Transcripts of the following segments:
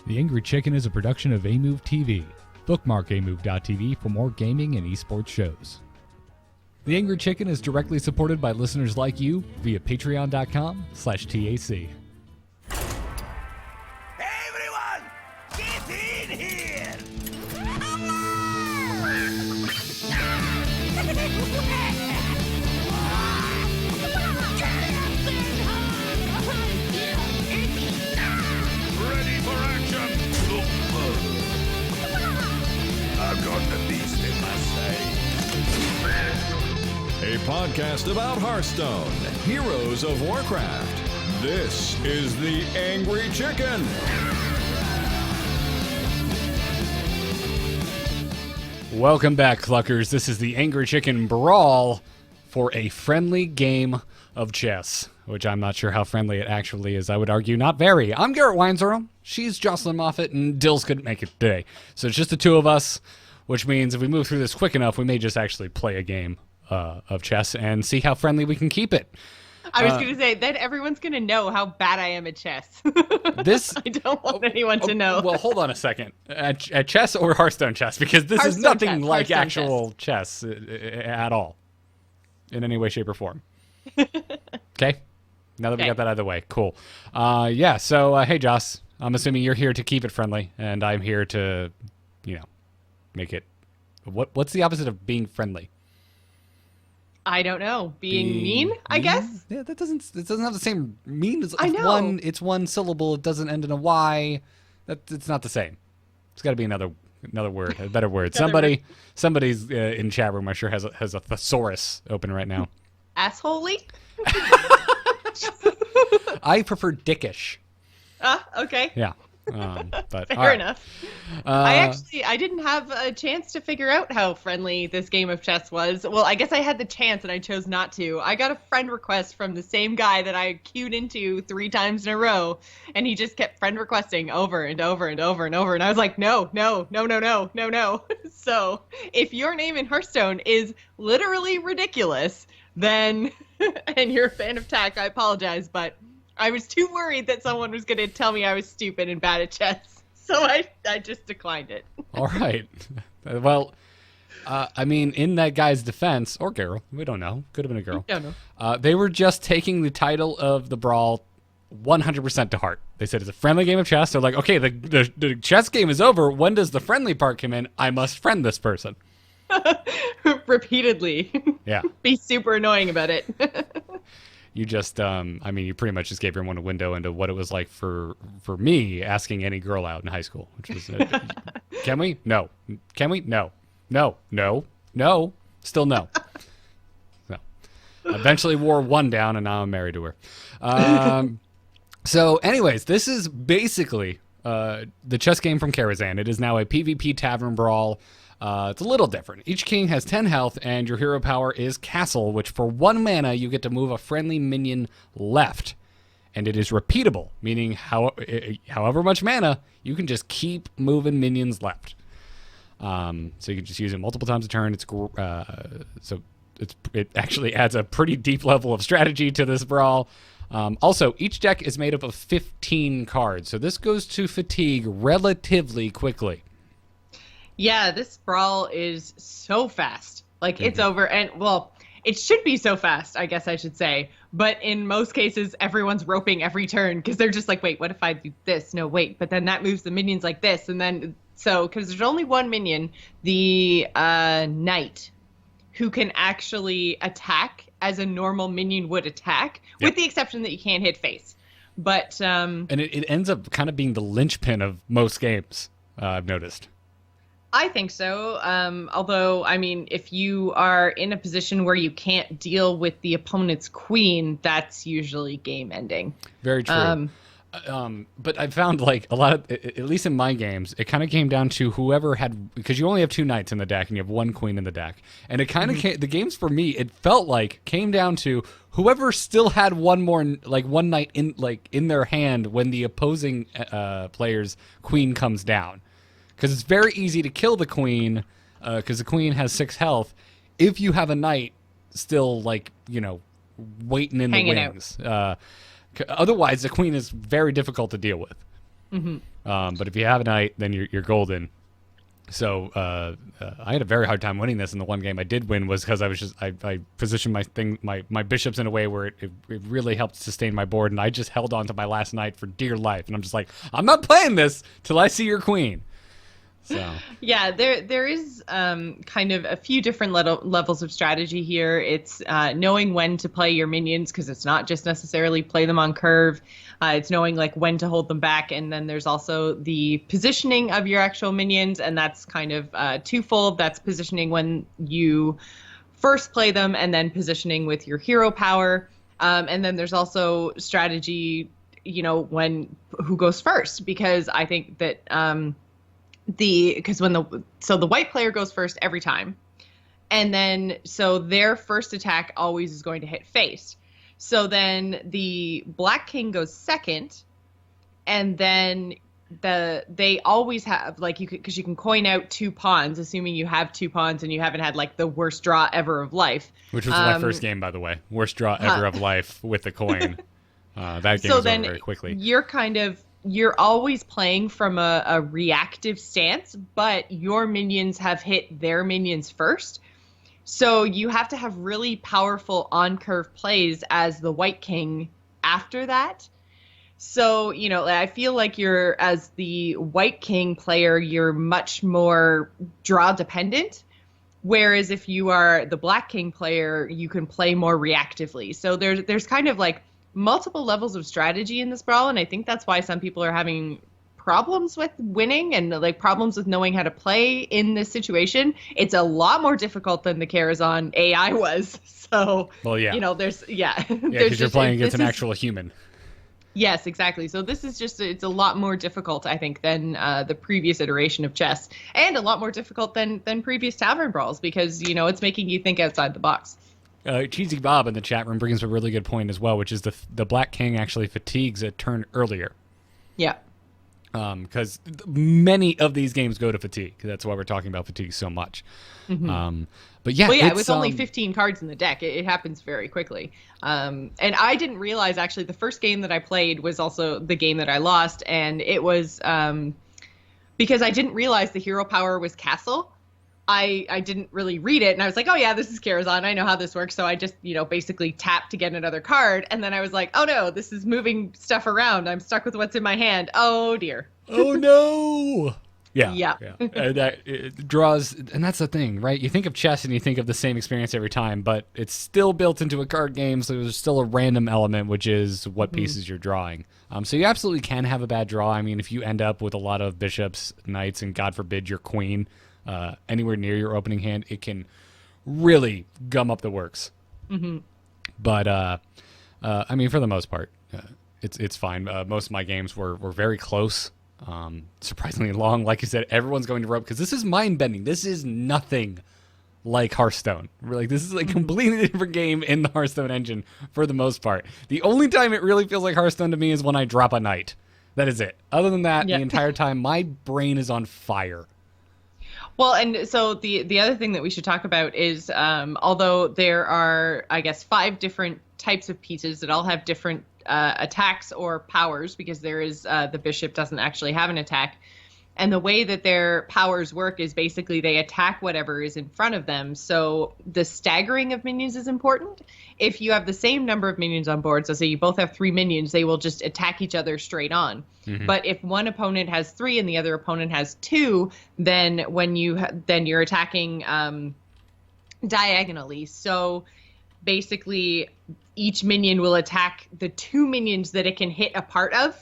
The Angry Chicken is a production of Amove TV. Bookmark amove.tv for more gaming and esports shows. The Angry Chicken is directly supported by listeners like you via patreon.com/TAC. Everyone, get in here! Ready for action! I've got the beast in my sight. A podcast about Hearthstone, Heroes of Warcraft. This is the Angry Chicken. Welcome back, Cluckers. This is the Angry Chicken Brawl for a friendly game of chess, which I'm not sure how friendly it actually is. I would argue not very. I'm Garrett Winesborough. She's Jocelyn Moffat, and Dills couldn't make it today. So it's just the two of us, which means if we move through this quick enough, we may just actually play a game of chess and see how friendly we can keep it. I was going to say, then everyone's going to know how bad I am at chess. I don't want anyone to know. Well, hold on a second. At chess or Hearthstone chess? Because this is nothing like actual chess at all. In any way, shape, or form. Okay? Now that we got that out of the way. Cool. So, hey, Joss. I'm assuming you're here to keep it friendly, and I'm here to, make it... What's the opposite of being friendly? I don't know. Being mean, I guess? Yeah, it doesn't have the same mean. I know. It's one syllable. It doesn't end in a Y. It's not the same. It's got to be another word, a better word. Somebody's in chat room, I'm sure, has a thesaurus open right now. Assholey? I prefer dickish. Okay. Yeah. But Fair enough. I didn't have a chance to figure out how friendly this game of chess was. Well, I guess I had the chance and I chose not to. I got a friend request from the same guy that I queued into 3 times in a row, and he just kept friend requesting over and over and over and over. And I was like, no. So if your name in Hearthstone is literally ridiculous, then, and you're a fan of TAC, I apologize, but I was too worried that someone was going to tell me I was stupid and bad at chess. So I just declined it. All right. Well, in that guy's defense, or girl, we don't know. Could have been a girl. Don't know. They were just taking the title of the brawl 100% to heart. They said it's a friendly game of chess. They're like, okay, the chess game is over. When does the friendly part come in? I must friend this person. Repeatedly. Yeah. Be super annoying about it. You just, you pretty much just gave everyone a window into what it was like for me asking any girl out in high school, which was, can we? No. Can we? No. No. No. No. Still no. So, eventually wore one down, and now I'm married to her. So, anyways, this is basically the chess game from Karazhan. It is now a PvP Tavern Brawl. It's a little different. Each king has 10 health, and your hero power is Castle, which for 1 mana, you get to move a friendly minion left. And it is repeatable, meaning however much mana, you can just keep moving minions left. So you can just use it multiple times a turn. It actually adds a pretty deep level of strategy to this brawl. Also, each deck is made up of 15 cards, so this goes to fatigue relatively quickly. Yeah, this brawl is so fast. It's over, and, well, it should be so fast, I guess I should say. But in most cases, everyone's roping every turn, because they're just like, wait, what if I do this? No, wait, but then that moves the minions like this, and then, because there's only one minion, the knight, who can actually attack as a normal minion would attack, with the exception that you can't hit face. But, and it ends up kind of being the linchpin of most games, I've noticed. I think so. Although, if you are in a position where you can't deal with the opponent's queen, that's usually game ending. Very true. But I found a lot of, at least in my games, it kind of came down to whoever had, because you only have 2 knights in the deck and you have 1 queen in the deck. And it kind of came, the games for me, it felt like came down to whoever still had one knight in their hand when the opposing player's queen comes down. Because it's very easy to kill the queen, because the queen has 6 health, if you have a knight still, waiting in the wings. Otherwise, the queen is very difficult to deal with. But if you have a knight, then you're golden. So I had a very hard time winning this, and the one game I did win was because I positioned my bishops in a way where it really helped sustain my board, and I just held on to my last knight for dear life, and I'm just like, I'm not playing this till I see your queen. So yeah, there is kind of a few different levels of strategy here. It's knowing when to play your minions, because it's not just necessarily play them on curve. It's knowing like when to hold them back, and then there's also the positioning of your actual minions, and that's kind of twofold. That's positioning when you first play them, and then positioning with your hero power. And then there's also strategy, when who goes first, because I think that because the white player goes first every time, and then so their first attack always is going to hit face. So then the black king goes second, and then they always have because you can coin out 2 pawns, assuming you have 2 pawns and you haven't had like the worst draw ever of life. Which was my first game, by the way, worst draw ever of life with the coin. That game was over very quickly. You're always playing from a reactive stance, but your minions have hit their minions first. So you have to have really powerful on-curve plays as the white king after that. So, I feel like as the white king player, you're much more draw dependent. Whereas if you are the black king player, you can play more reactively. So there's kind of like multiple levels of strategy in this brawl, and I think that's why some people are having problems with winning and like problems with knowing how to play in this situation. It's a lot more difficult than the Karazhan AI was. So, well, yeah, because you're playing against an actual human. Yes, exactly. So this is it's a lot more difficult, I think, than the previous iteration of chess, and a lot more difficult than previous Tavern Brawls, because it's making you think outside the box. Cheesy Bob in the chat room brings up a really good point as well, which is the Black King actually fatigues a turn earlier. Yeah. Because many of these games go to fatigue. That's why we're talking about fatigue so much. But yeah, with only 15 cards in the deck, it happens very quickly. And I didn't realize, actually, the first game that I played was also the game that I lost, and it was because I didn't realize the hero power was castle. I didn't really read it, and I was like, oh yeah, this is Karazhan, I know how this works. So I just, basically tapped to get another card, and then I was like, oh no, this is moving stuff around. I'm stuck with what's in my hand. Oh dear. Oh no. Yeah. And it draws, and that's the thing, right? You think of chess and you think of the same experience every time, but it's still built into a card game, so there's still a random element, which is what pieces you're drawing. So you absolutely can have a bad draw. I mean, if you end up with a lot of bishops, knights, and God forbid your queen anywhere near your opening hand, it can really gum up the works. But I mean, for the most part, it's fine. Most of my games were very close. Surprisingly long. Like you said, everyone's going to rope, because this is mind bending. This is nothing like Hearthstone. Like, this is a completely different game in the Hearthstone engine for the most part. The only time it really feels like Hearthstone to me is when I drop a knight. That is it. Other than that, the entire time my brain is on fire. Well, and so the other thing that we should talk about is, although there are, I guess, 5 different types of pieces that all have different attacks or powers, because there is the bishop doesn't actually have an attack, and the way that their powers work is basically they attack whatever is in front of them. So the staggering of minions is important. If you have the same number of minions on board, so say you both have 3 minions, they will just attack each other straight on. But if one opponent has 3 and the other opponent has 2, then when you're attacking diagonally. So basically each minion will attack the 2 minions that it can hit a part of.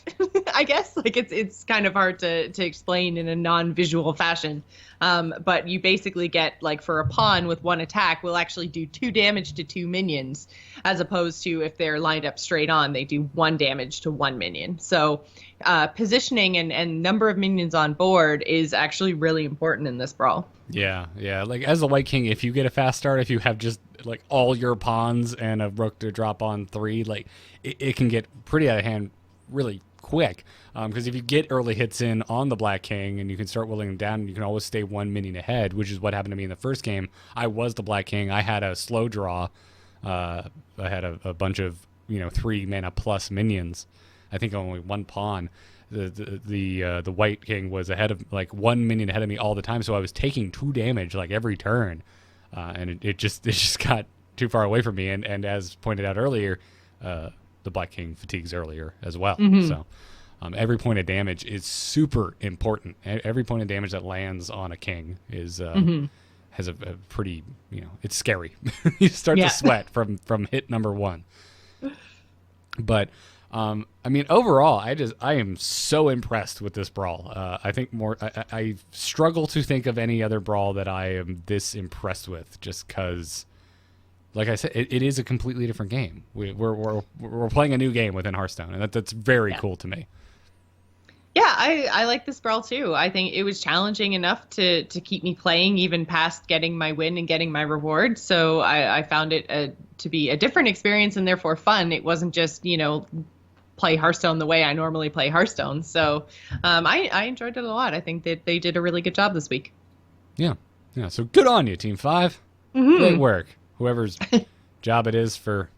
I guess like it's kind of hard to explain in a non-visual fashion, but you basically get, like, for a pawn with 1 attack will actually do 2 damage to 2 minions, as opposed to if they're lined up straight on, they do 1 damage to 1 minion. So positioning and number of minions on board is actually really important in this brawl. Yeah. Like, as the White King, if you get a fast start, if you have just like all your pawns and a rook to drop on 3, like it can get pretty out of hand really quick. Because if you get early hits in on the Black King and you can start whittling them down, you can always stay 1 minion ahead, which is what happened to me in the first game. I was the Black King. I had a slow draw. I had a bunch of 3 mana plus minions. I think only 1 pawn. the white king was ahead of like 1 minion ahead of me all the time, so I was taking 2 damage like every turn, and it just got too far away from me. And as pointed out earlier, the black king fatigues earlier as well. So every point of damage is super important. Every point of damage that lands on a king is has a pretty, it's scary. You start to sweat from hit number 1. But I mean, overall, I am so impressed with this brawl. I think I struggle to think of any other brawl that I am this impressed with, just because, like I said, it is a completely different game. We're playing a new game within Hearthstone, and that's very cool to me. Yeah, I like this brawl too. I think it was challenging enough to keep me playing even past getting my win and getting my reward. So I found it to be a different experience and therefore fun. It wasn't just, play Hearthstone the way I normally play Hearthstone. So I enjoyed it a lot. I think that they did a really good job this week. Yeah. So good on you, Team 5. Great work. Whoever's job it is for,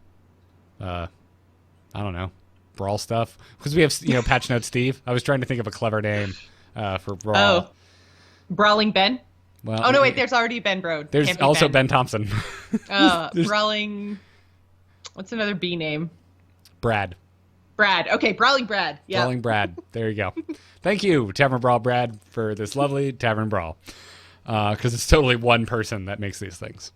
I don't know, brawl stuff, because we have Patch Note Steve. I was trying to think of a clever name for brawl. Oh, Brawling Ben. Well, oh no, wait. There's already Ben Brode. There's also Ben Thompson. Brawling. What's another B name? Brad. Okay, Brawling Brad. Yeah. Brawling Brad. There you go. Thank you, Tavern Brawl Brad, for this lovely Tavern Brawl. Because it's totally one person that makes these things.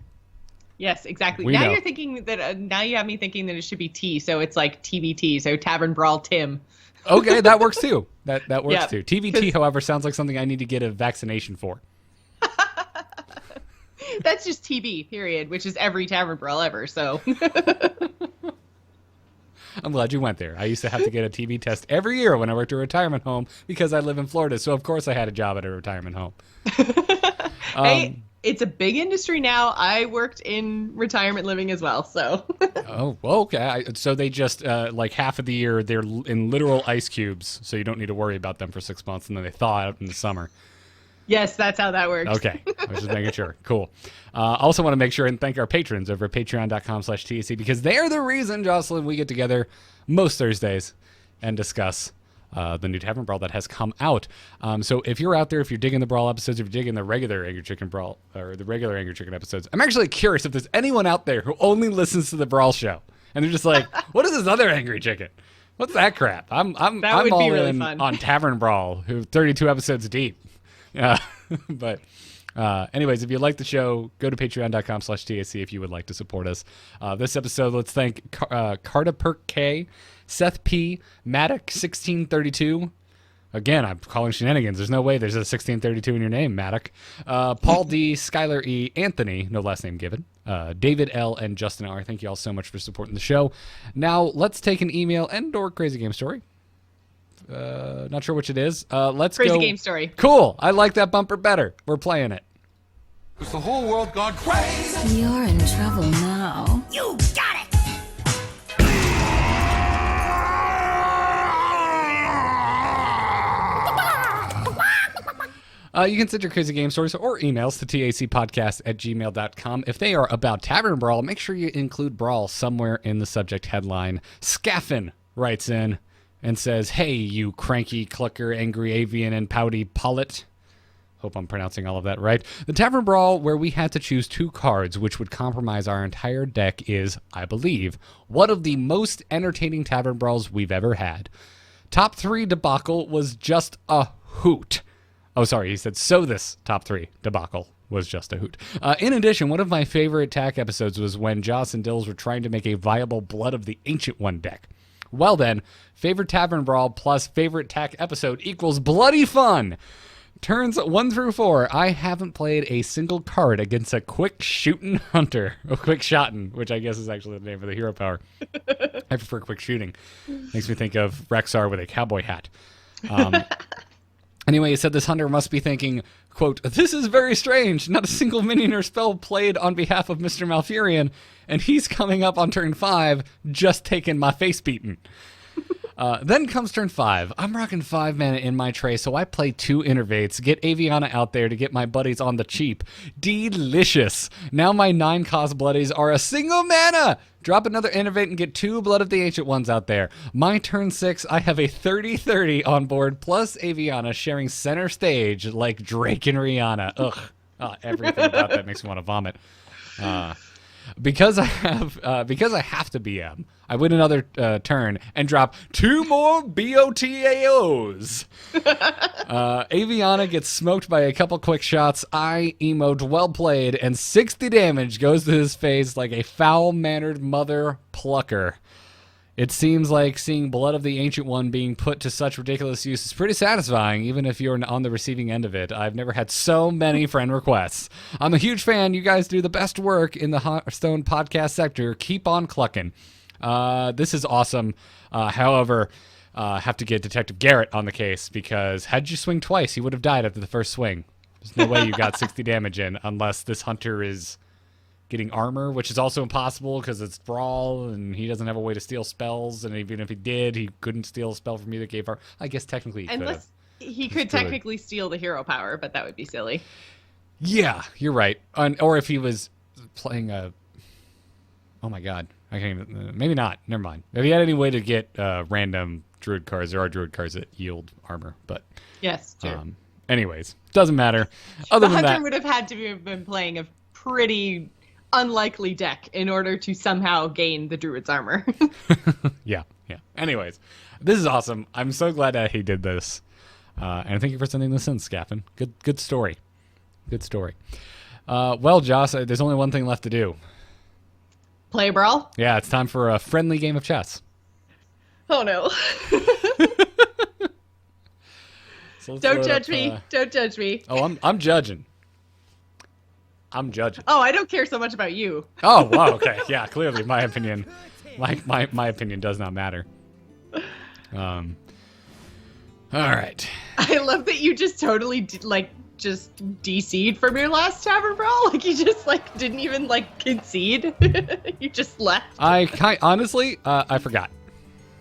Yes, exactly. We now know. you're thinking that now you have me thinking that it should be T, so it's like TBT, so Tavern Brawl Tim. Okay, that works too. That works Yeah, too. TVT, however, sounds like something I need to get a vaccination for. That's just TB, period, which is every Tavern Brawl ever, so. I'm glad you went there. I used to have to get a TB test every year when I worked at a retirement home because I live in Florida, so of course I had a job at a retirement home. Hey, it's a big industry now. I worked in retirement living as well, so. Oh, well, okay. So they just, like half of the year, they're in literal ice cubes, so you don't need to worry about them for 6 months, and then they thaw out in the summer. Yes, that's how that works. Okay. I was just making sure. Cool. Also want to make sure and thank our patrons over at patreon.com/TAC, because they're the reason, Jocelyn, we get together most Thursdays and discuss the new Tavern Brawl that has come out. So if you're out there, if you're digging the Brawl episodes, if you're digging the regular Angry Chicken Brawl, or the regular Angry Chicken episodes, I'm actually curious if there's anyone out there who only listens to the Brawl show. And they're just like, what is this other Angry Chicken? What's that crap? I'm That would all be really in fun. on Tavern Brawl, who 32 episodes deep. But anyways, if you like the show, go to patreon.com/TAC if you would like to support us. This episode, let's thank Carta Perk K, Seth P, Maddock 1632. Again, I'm calling shenanigans. There's no way there's a 1632 in your name, Maddock. Paul D, Skylar E, Anthony, no last name given, David L, and Justin R. Thank you all so much for supporting the show. Now, let's take an email and/or crazy game story. Not sure which it is. Let's Crazy go. game story. Cool. I like that bumper better. We're playing it. Is the whole world gone crazy? You're in trouble now. You got it! You can send your crazy game stories or emails to tacpodcast@gmail.com. If they are about Tavern Brawl, make sure you include Brawl somewhere in the subject headline. Scaffin writes in and says, "Hey, you cranky clucker, angry avian, and pouty pullet." Hope I'm pronouncing all of that right. The Tavern Brawl, where we had to choose 2 cards which would compromise our entire deck, is, I believe, one of the most entertaining Tavern Brawls we've ever had. Top 3 debacle was just a hoot. Oh, sorry, he said, so this top 3 debacle was just a hoot. In addition, one of my favorite attack episodes was when Joss and Dills were trying to make a viable Blood of the Ancient One deck. Well then, favorite Tavern Brawl plus favorite attack episode equals bloody fun. Turns 1 through 4, I haven't played a single card against a quick shooting hunter. Or quick shotting, which I guess is actually the name of the hero power. I prefer quick shooting. Makes me think of Rexar with a cowboy hat. Anyway, he said this hunter must be thinking, quote, "This is very strange. Not a single minion or spell played on behalf of Mr. Malfurion, and he's coming up on turn 5, just taking my face beaten." Then comes turn 5. I'm rocking 5 mana in my tray, so I play 2 Innervates, get Aviana out there to get my buddies on the cheap. Delicious. Now my 9 cost bloodies are a single mana. Drop another Innervate and get 2 Blood of the Ancient Ones out there. My turn 6, I have a 30-30 on board, plus Aviana sharing center stage like Drake and Rihanna. Ugh. Everything about that makes me want to vomit. Because I have to BM, I win another turn and drop 2 more BOTAOs. Aviana gets smoked by a couple quick shots. I emote well played, and 60 damage goes to his face like a foul-mannered mother plucker. It seems like seeing Blood of the Ancient One being put to such ridiculous use is pretty satisfying, even if you're on the receiving end of it. I've never had so many friend requests. I'm a huge fan. You guys do the best work in the Hearthstone podcast sector. Keep on clucking. This is awesome. However, have to get Detective Garrett on the case, because had you swing twice, he would have died after the first swing. There's no way you got 60 damage in unless this hunter is getting armor, which is also impossible because it's Brawl and he doesn't have a way to steal spells, and even if he did, he couldn't steal a spell from you that gave armor. I guess technically he could. Unless he could technically steal the hero power, but that would be silly. Yeah, you're right. Or if he was playing a... Oh my god. I can't even... maybe not. Never mind. If he had any way to get random druid cards, there are druid cards that yield armor, but... Yes, true. Anyways, doesn't matter. Other the than hunter that... would have had to have been playing a pretty unlikely deck in order to somehow gain the druid's armor. Yeah. Anyways, this is awesome. I'm so glad that he did this. And thank you for sending this in, Scaffin. Good story. Good story. Well, Joss, there's only one thing left to do. Play Brawl? Yeah, it's time for a friendly game of chess. Oh no. So Don't judge me. Don't judge me. Oh, I'm judging. I'm judging. Oh, I don't care so much about you. Oh, wow, okay. Yeah, clearly my opinion my opinion does not matter. All right. I love that you just totally just DC'd from your last Tavern Brawl. Like, you just didn't even concede. You just left. Honestly, I forgot.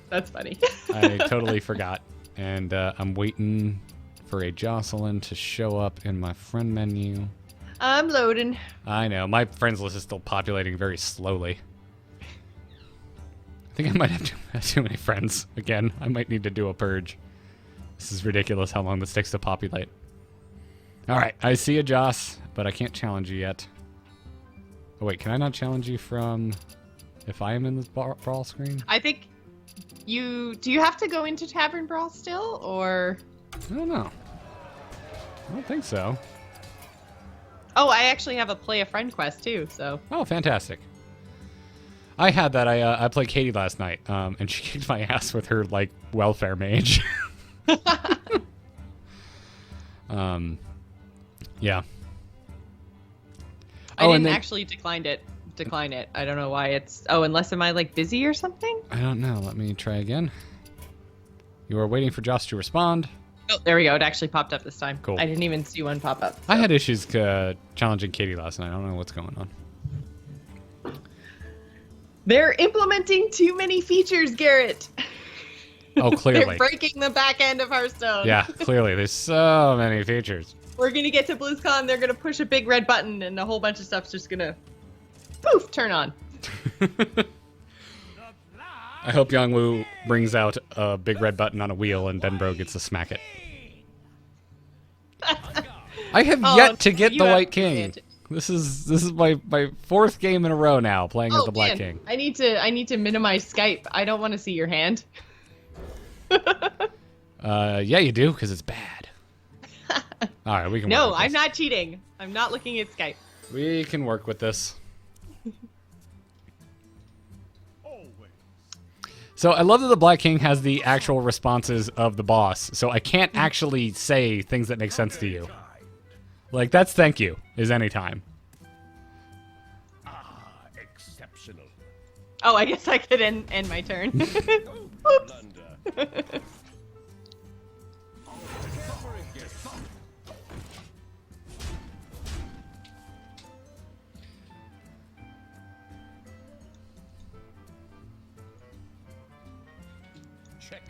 That's funny. I totally forgot. And I'm waiting for a Jocelyn to show up in my friend menu. I'm loading. I know. My friends list is still populating very slowly. I think I might have too many friends. Again, I might need to do a purge. This is ridiculous how long this takes to populate. All right, I see a Joss, but I can't challenge you yet. Oh, wait, can I not challenge you from if I am in this brawl screen? I think do you have to go into Tavern Brawl still, or? I don't know. I don't think so. Oh, I actually have a play a friend quest too, so. Oh, fantastic. I had that. I played Katie last night, and she kicked my ass with her, welfare mage. Yeah. I didn't actually decline it. I don't know why it's... Oh, unless am I, busy or something? I don't know. Let me try again. You are waiting for Josh to respond. Oh, there we go. It actually popped up this time. Cool. I didn't even see one pop up. So. I had issues challenging Katie last night. I don't know what's going on. They're implementing too many features, Garrett. Oh, clearly. They're breaking the back end of Hearthstone. Yeah, clearly. There's so many features. We're going to get to BlizzCon. They're going to push a big red button, and a whole bunch of stuff's just going to, poof, turn on. I hope Yongwu brings out a big red button on a wheel and Benbro gets to smack it. I have yet to get the White King. This is my fourth game in a row now playing as the Black King. I need to minimize Skype. I don't want to see your hand. Yeah, you do, because it's bad. All right, we can. No, work with I'm this. not cheating. I'm not looking at Skype. We can work with this. So I love that the Black King has the actual responses of the boss, so I can't actually say things that make sense to you. That's thank you is anytime. Exceptional. Oh, I guess I could end my turn. Oops.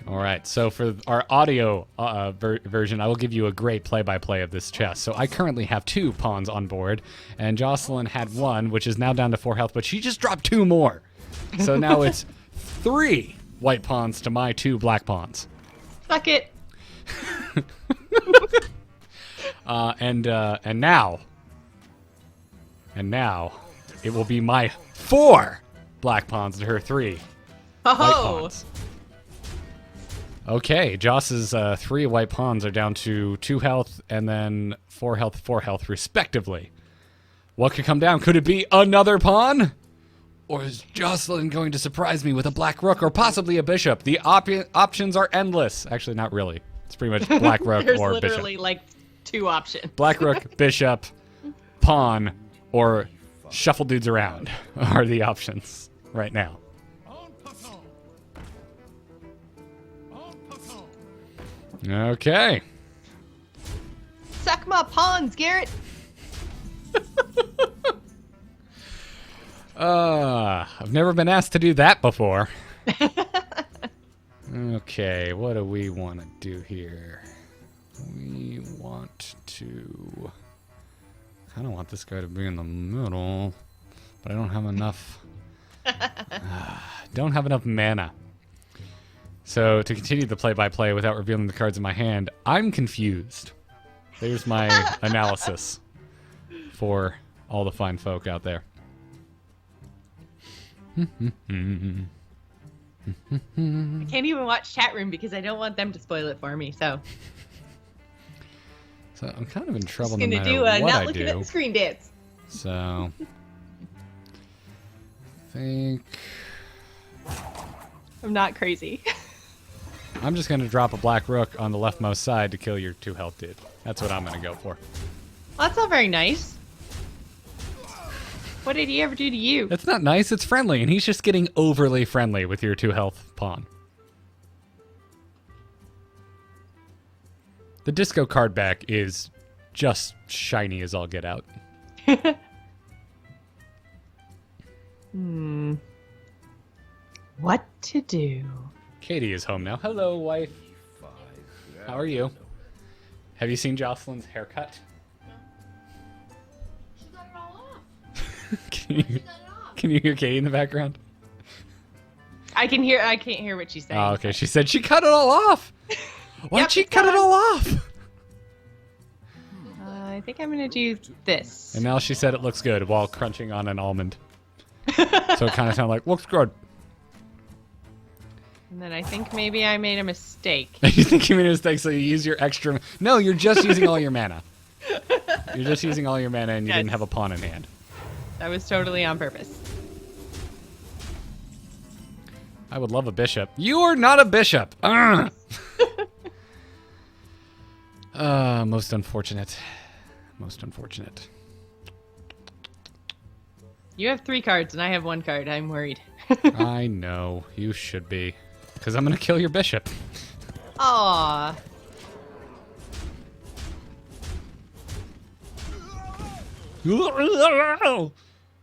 All right, so for our audio version, I will give you a great play-by-play of this chess. So I currently have 2 pawns on board, and Jocelyn had 1, which is now down to 4 health, but she just dropped 2 more. So now it's 3 white pawns to my 2 black pawns. Suck it. And now it will be my 4 black pawns to her 3 white Oh. pawns. Okay, Joss's 3 white pawns are down to 2 health and then 4 health, respectively. What could come down? Could it be another pawn? Or is Jocelyn going to surprise me with a black rook or possibly a bishop? The options are endless. Actually, not really. It's pretty much black rook There's or bishop. literally like 2 options. Black rook, bishop, pawn, or shuffle dudes around are the options right now. Okay. Suck my pawns, Garrett. I've never been asked to do that before. Okay, what do we want to do here? We want to... kind of want this guy to be in the middle, but I don't have enough... don't have enough mana. So to continue the play-by-play without revealing the cards in my hand, I'm confused. There's my analysis for all the fine folk out there. I can't even watch chat room because I don't want them to spoil it for me. So I'm kind of in trouble just no gonna matter do what not I looking do. at the screen dance. So I think I'm not crazy. I'm just going to drop a black rook on the leftmost side to kill your 2 health dude. That's what I'm going to go for. Well, that's not very nice. What did he ever do to you? It's not nice, it's friendly, and he's just getting overly friendly with your 2 health pawn. The disco card back is just shiny as all get out. What to do? Katie is home now. Hello, wife. How are you? Have you seen Jocelyn's haircut? She got it all off. Can you, She got it off. can you hear Katie in the background? I can't hear what she's saying. Oh, okay. She said she cut it all off. Why'd Yep, she it's cut it gone. all off? I think I'm gonna do this. And now she said it looks good while crunching on an almond. So it kind of sounded like, looks good. And then I think maybe I made a mistake. You think you made a mistake, so you use your extra... No, you're just using all your mana. You're just using all your mana and you Yes. didn't have a pawn in hand. That was totally on purpose. I would love a bishop. You are not a bishop! Ugh. Most unfortunate. Most unfortunate. You have 3 cards and I have 1 card. I'm worried. I know. You should be. Because I'm going to kill your bishop. Aww.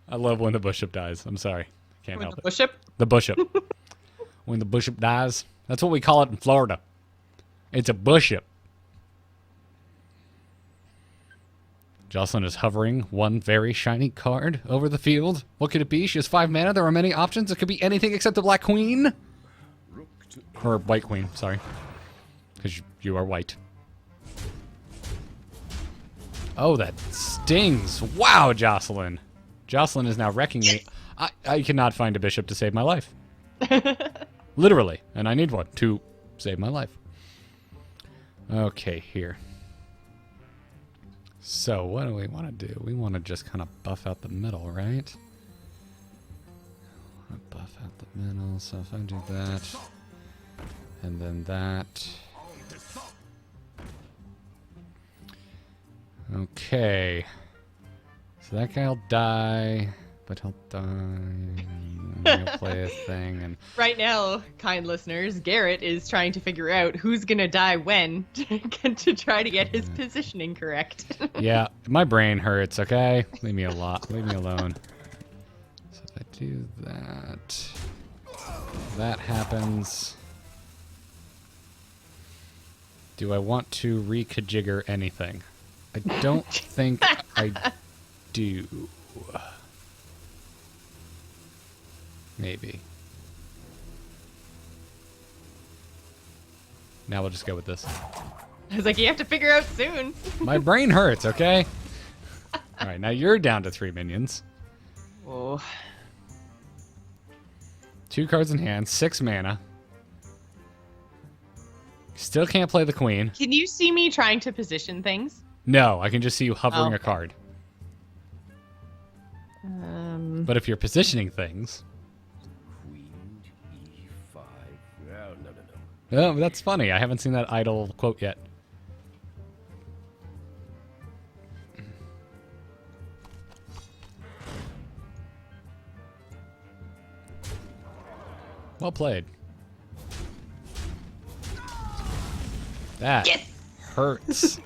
I love when the bishop dies. I'm sorry. Can't With help the it. bishop. The bishop. When the bishop dies. That's what we call it in Florida. It's a bishop. Jocelyn is hovering one very shiny card over the field. What could it be? She has 5 mana. There are many options. It could be anything except the black queen. Or white queen, sorry. Because you are white. Oh, that stings. Wow, Jocelyn. Jocelyn is now wrecking me. I cannot find a bishop to save my life. Literally. And I need one to save my life. Okay, here. So, what do we want to do? We want to just kind of buff out the middle, right? Buff out the middle. So if I do that, and then that. Okay. So that guy'll die, but he'll die. And then he'll play a thing, and Right now, kind listeners, Garrett is trying to figure out who's gonna die when to try to get his positioning correct. yeah, my brain hurts. Okay, leave me alone. Leave me alone. So if I do that, that happens. Do I want to rekajigger anything? I don't think I do. Maybe. Now we'll just go with this. I was like, you have to figure out soon. My brain hurts, okay? All right, now you're down to 3 minions. Oh. 2 cards in hand, 6 mana. Still can't play the queen. Can you see me trying to position things? No, I can just see you hovering Oh. a card. But if you're positioning things... Queen E5. Oh, no. Oh, that's funny. I haven't seen that idle quote yet. Well played. That hurts.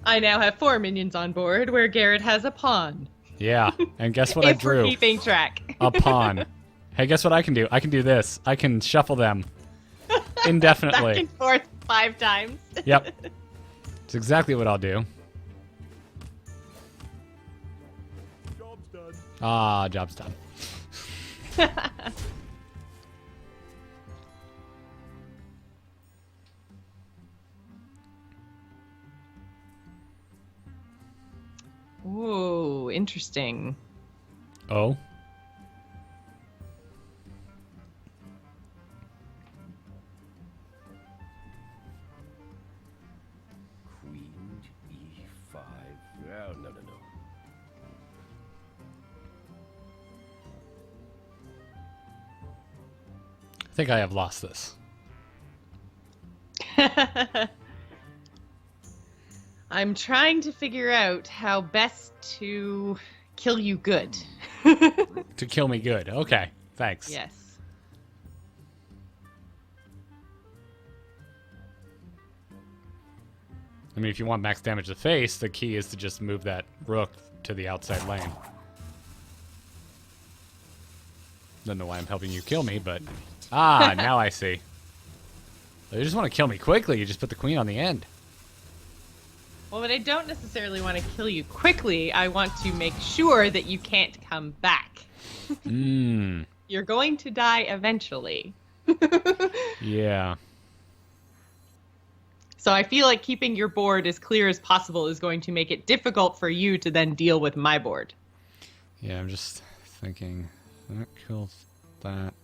I now have 4 minions on board, where Garrett has a pawn. Yeah, and guess what I If we're drew? keeping track. A pawn. Hey, guess what I can do? I can do this. I can shuffle them Back indefinitely. and forth 5 times. Yep. It's exactly what I'll do. Job's done. Ah, job's done. Ooh, interesting. Oh? Queen E5. Oh, no. I think I have lost this. I'm trying to figure out how best to kill you good. To kill me good. Okay, thanks. Yes. I mean, if you want max damage to the face, the key is to just move that rook to the outside lane. Don't know why I'm helping you kill me, but... Ah, now I see. You just want to kill me quickly, you just put the queen on the end. Well, but I don't necessarily want to kill you quickly. I want to make sure that you can't come back. Mmm. You're going to die eventually. Yeah. So I feel like keeping your board as clear as possible is going to make it difficult for you to then deal with my board. Yeah, I'm just thinking... That kills that.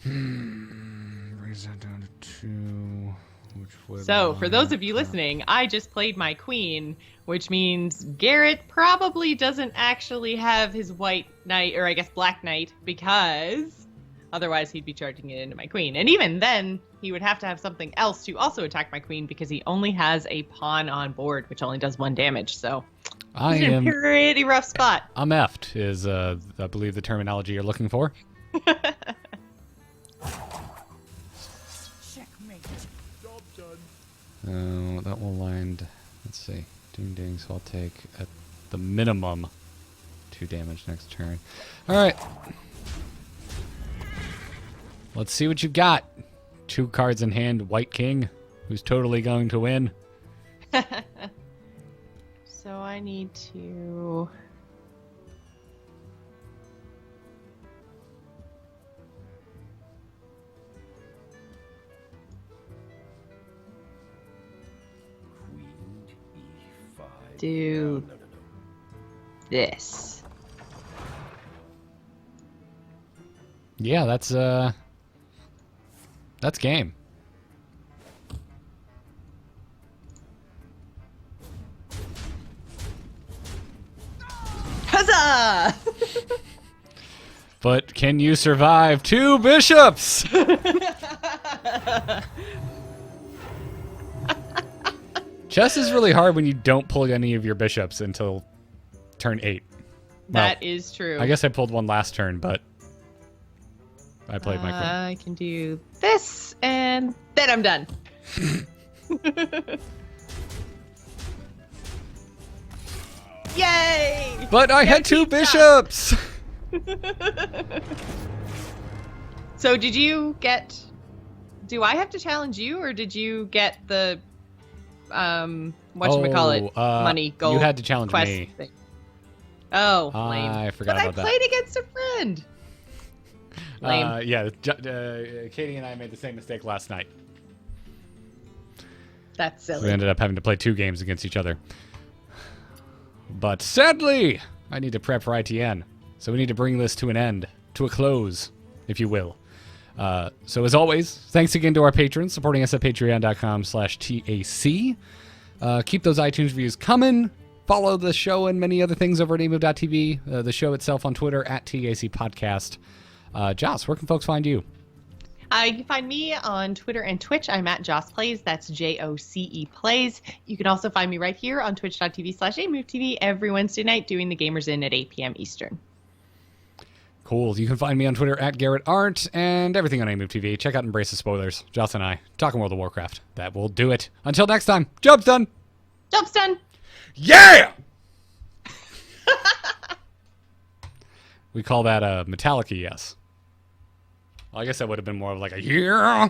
Brings that down to 2, which would... So, for those of you listening, I just played my queen, which means Garrett probably doesn't actually have his white knight, or I guess black knight, because otherwise he'd be charging it into my queen. And even then, he would have to have something else to also attack my queen, because he only has a pawn on board, which only does 1 damage, so... I He's in a am... pretty rough spot. I'm effed, is, I believe, the terminology you're looking for. Job's done. That will land... Let's see. Ding ding, so I'll take, at the minimum, 2 damage next turn. Alright. Let's see what you got. 2 cards in hand, White King, who's totally going to win. So I need to... Queen E5. do No. this. Yeah, that's game. Huzzah! But can you survive 2 bishops? Chess is really hard when you don't pull any of your bishops until turn 8. That is true. I guess I pulled one last turn, but I played my queen. I can do this, and then I'm done. Yay! But I had 2 bishops! So did you get do I have to challenge you, or did you get the whatchamacallit money gold? You had to challenge quest me. thing? Oh, lame. I forgot but about that. I played against a friend. Lame. Yeah, Katie and I made the same mistake last night. That's silly. We ended up having to play 2 games against each other. But sadly, I need to prep for ITN. So we need to bring this to an end, to a close, if you will. So as always, thanks again to our patrons supporting us at patreon.com/TAC. Keep those iTunes reviews coming. Follow the show and many other things over at amove.tv. The show itself on Twitter at TAC Podcast. Joss, where can folks find you? You can find me on Twitter and Twitch. I'm at Joss Plays. That's JOCE Plays. You can also find me right here on twitch.tv/AMoveTV every Wednesday night doing the Gamers In at 8 p.m. Eastern. Cool. You can find me on Twitter at Garrett Arndt and everything on AMove TV. Check out Embrace the Spoilers. Joss and I talking World of Warcraft. That will do it. Until next time, job's done. Job's done. Yeah! We call that a Metallica yes. Well, I guess that would have been more of like a yeah.